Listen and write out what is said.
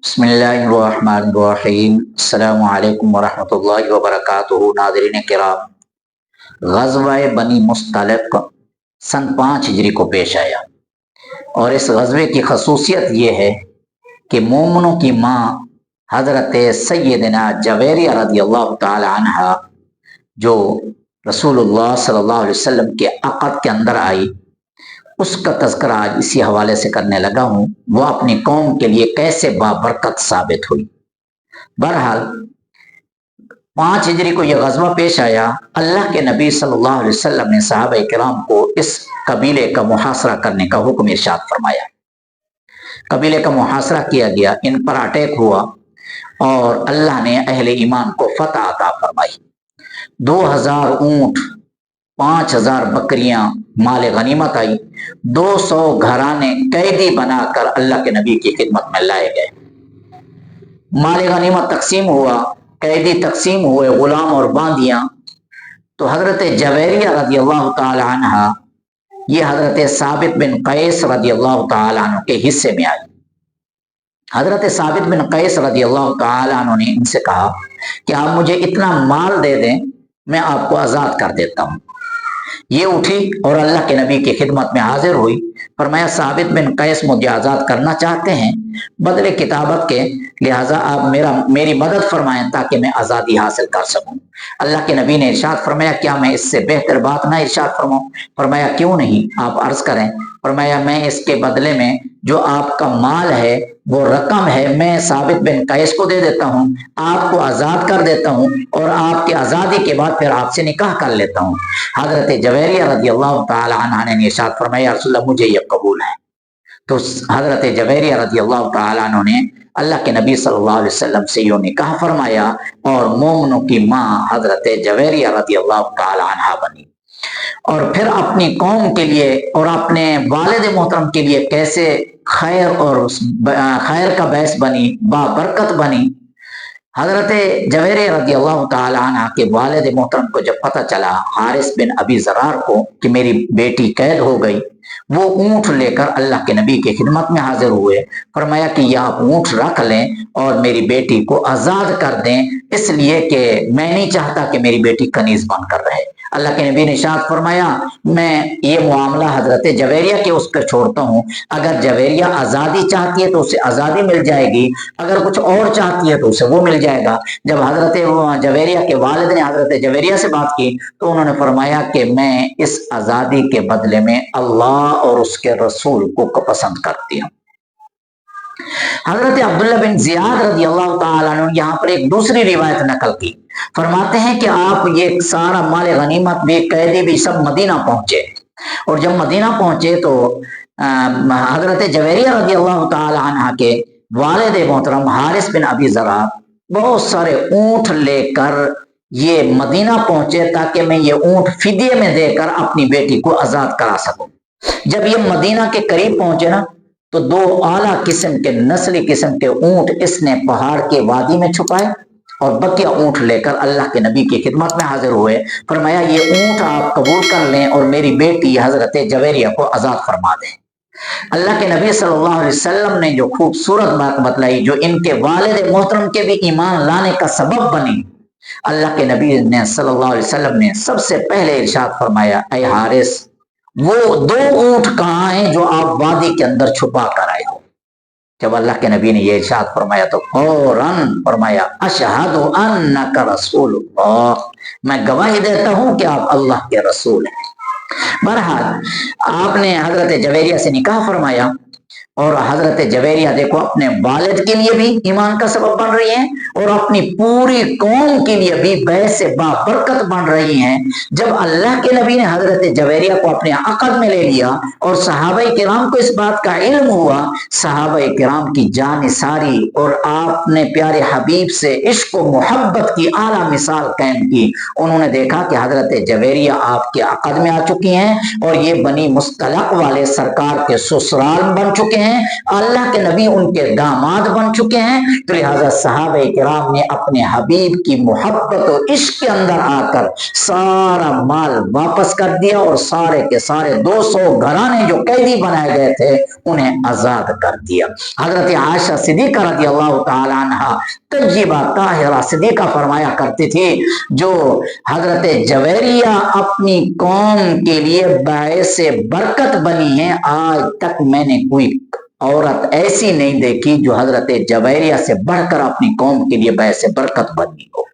بسم اللہ الرحمن الرحیم السلام علیکم ورحمۃ اللہ وبرکاتہ۔ ناظرین کرام، غزوہ بنی مصطلق سن 5 ہجری کو پیش آیا، اور اس غزوے کی خصوصیت یہ ہے کہ مومنوں کی ماں حضرت سیدنا جویریہ رضی اللہ تعالی عنہ، جو رسول اللہ صلی اللہ علیہ وسلم کے عقد کے اندر آئی، اس کا تذکرہ آج اسی حوالے سے کرنے لگا ہوں۔ وہ اپنی قوم کے لیے کیسے بابرکت ثابت ہوئی۔ بہرحال 5 ہجری کو یہ غزوہ پیش آیا۔ اللہ کے نبی صلی اللہ علیہ وسلم نے صحابہ کرام کو اس قبیلے کا محاصرہ کرنے کا حکم ارشاد فرمایا۔ قبیلے کا محاصرہ کیا گیا، ان پر اٹیک ہوا، اور اللہ نے اہل ایمان کو فتح عطا فرمائی۔ 2000 اونٹ، 5000 بکریاں مال غنیمت آئی، 200 گھرانے قیدی بنا کر اللہ کے نبی کی خدمت میں لائے گئے۔ مال غنیمت تقسیم ہوا، قیدی تقسیم ہوئے، غلام اور باندیاں۔ تو حضرت جویریہ رضی اللہ تعالی عنہ، یہ حضرت ثابت بن قیس رضی اللہ تعالی عنہ کے حصے میں آئی۔ حضرت ثابت بن قیس رضی اللہ تعالی عنہ نے ان سے کہا کہ آپ مجھے اتنا مال دے دیں، میں آپ کو آزاد کر دیتا ہوں۔ یہ اٹھی اور اللہ کے نبی کی خدمت میں حاضر ہوئی۔ فرمایا ثابت بن قیس مجھے آزاد کرنا چاہتے ہیں بدلے کتابت کے، لہٰذا آپ میری مدد فرمائیں تاکہ میں آزادی حاصل کر سکوں۔ اللہ کے نبی نے ارشاد فرمایا کیا میں اس سے بہتر بات نہ ارشاد فرماؤں؟ فرمایا کیوں نہیں، آپ عرض کریں۔ فرمایا میں اس کے بدلے میں جو آپ کا مال ہے، وہ رقم ہے، میں ثابت بن قیس کو دے دیتا ہوں، آپ کو آزاد کر دیتا ہوں، اور آپ کی آزادی کے بعد پھر آپ سے نکاح کر لیتا ہوں۔ حضرت جویریہ رضی اللہ تعالی عنہ نے ارشاد فرمایا رسول اللہ مجھے یہ قبول ہے۔ تو حضرت جویریہ رضی اللہ تعالی عنہ نے اللہ کے نبی صلی اللہ علیہ وسلم سے یہ نکاح فرمایا، اور مومنوں کی ماں حضرت جویریہ رضی اللہ تعالی عنہ بنی۔ اور پھر اپنی قوم کے لیے اور اپنے والد محترم کے لیے کیسے خیر کا باعث بنی، بابرکت بنی۔ حضرت جویریہ رضی اللہ تعالی عنہ کے والد محترم کو جب پتہ چلا، حارث بن ابی ذرار کو، کہ میری بیٹی قید ہو گئی، وہ اونٹ لے کر اللہ کے نبی کی خدمت میں حاضر ہوئے۔ فرمایا کہ یہ آپ اونٹ رکھ لیں اور میری بیٹی کو آزاد کر دیں، اس لیے کہ میں نہیں چاہتا کہ میری بیٹی کنیز بن کر رہے۔ اللہ کے نبی نے ارشاد فرمایا میں یہ معاملہ حضرت جویریہ کے اس پر چھوڑتا ہوں، اگر جویریہ آزادی چاہتی ہے تو اسے آزادی مل جائے گی، اگر کچھ اور چاہتی ہے تو اسے وہ مل جائے گا۔ جب حضرت جویریہ کے والد نے حضرت جویریہ سے بات کی تو انہوں نے فرمایا کہ میں اس آزادی کے بدلے میں اللہ اور اس کے رسول کو پسند کرتی ہوں۔ حضرت عبداللہ بن زیاد رضی اللہ تعالیٰ عنہ یہاں پر ایک دوسری روایت نقل کی، فرماتے ہیں کہ آپ یہ سارا مال غنیمت بھی، قیدی بھی، سب مدینہ پہنچے، اور جب مدینہ پہنچے تو حضرت جویریہ رضی اللہ تعالیٰ عنہ کے والد محترم حارث بن ابی ذرار بہت سارے اونٹ لے کر یہ مدینہ پہنچے تاکہ میں یہ اونٹ فدیے میں دے کر اپنی بیٹی کو آزاد کرا سکوں۔ جب یہ مدینہ کے قریب پہنچے نا، تو 2 اعلیٰ قسم کے، نسلی قسم کے اونٹ اس نے پہاڑ کے وادی میں چھپائے، اور بقیہ اونٹ لے کر اللہ کے نبی کی خدمت میں حاضر ہوئے۔ فرمایا یہ اونٹ آپ قبول کر لیں اور میری بیٹی حضرت جویریہ کو آزاد فرما دیں۔ اللہ کے نبی صلی اللہ علیہ وسلم نے جو خوبصورت بات بتلائی، جو ان کے والد محترم کے بھی ایمان لانے کا سبب بنی، اللہ کے نبی نے صلی اللہ علیہ وسلم نے سب سے پہلے ارشاد فرمایا اے حارث، وہ 2 اونٹ کہاں ہیں جو آپ وادی کے اندر چھپا کر آئے ہو؟ جب اللہ کے نبی نے یہ ارشاد فرمایا تو فوراً فرمایا اشہد انک رسول اللہ، میں گواہی دیتا ہوں کہ آپ اللہ کے رسول ہیں۔ بہرحال آپ نے حضرت جویریہ سے نکاح فرمایا، اور حضرت جویریہ دیکھو اپنے والد کے لیے بھی ایمان کا سبب بن رہی ہیں، اور اپنی پوری قوم کے لیے بھی باعث بابرکت بن رہی ہیں۔ جب اللہ کے نبی نے حضرت جویریہ کو اپنے عقد میں لے لیا اور صحابہ کرام کو اس بات کا علم ہوا، صحابہ کرام کی جان ساری، اور آپ نے پیارے حبیب سے عشق و محبت کی اعلیٰ مثال قائم کی۔ انہوں نے دیکھا کہ حضرت جویریہ آپ کے عقد میں آ چکی ہیں، اور یہ بنی مصطلق والے سرکار کے سسرال بن چکے ہیں، ہیں, اللہ کے نبی ان کے داماد بن چکے ہیں, تو لہذا صحابہ کرام نے اپنے حبیب کی محبت و عشق کے اندر آ کر سارا مال واپس کر دیا اور سارے کے سارے 200 گھرانے جو قیدی بنائے گئے تھے انہیں آزاد کر دیا. حضرت عائشہ صدیقہ رضی اللہ تعالی عنہا طیبہ طاہرہ صدیقہ فرمایا کرتی تھی, جو حضرت جویریہ اپنی قوم کے لیے باعث برکت بنی ہے, آج تک میں نے کوئی عورت ایسی نہیں دیکھی جو حضرت جویریہ سے بڑھ کر اپنی قوم کے لیے باعث برکت بنی ہو.